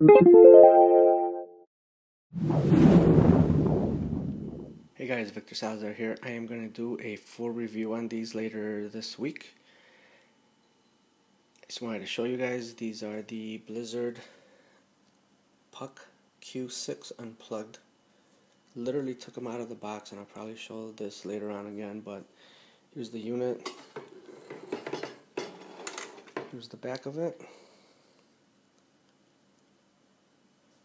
Hey guys, Victor Salazar here. I am going to do a full review on these later this week. I just wanted to show you guys, these are the Blizzard Puck Q6 Unplugged. Literally took them out of the box, and I'll probably show this later on again, but here's the unit. Here's the back of it.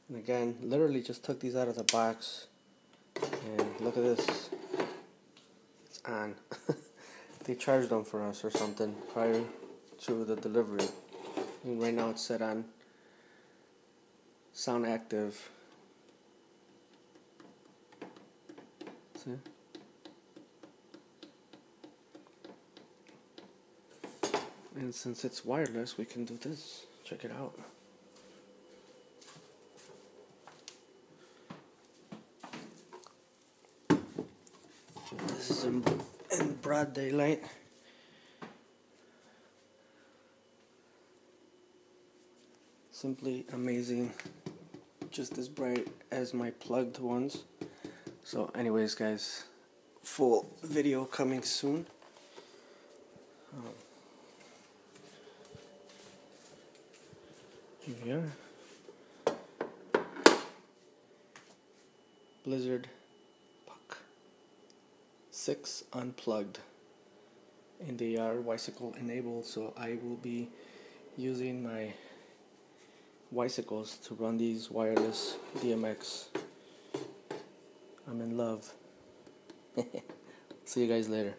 And again, literally just took these out of the box, and look at this. It's on. They charged them for us or something prior to the delivery. And right now it's set on sound active. See? And since it's wireless, we can do this. Check it out. This is in broad daylight. Simply amazing. Just as bright as my plugged ones. So anyways guys, full video coming soon. Here we are. Blizzard Puck 6 Unplugged, and they are bicycle enabled, so I will be using my bicycles to run these wireless DMX. I'm in love. See you guys later.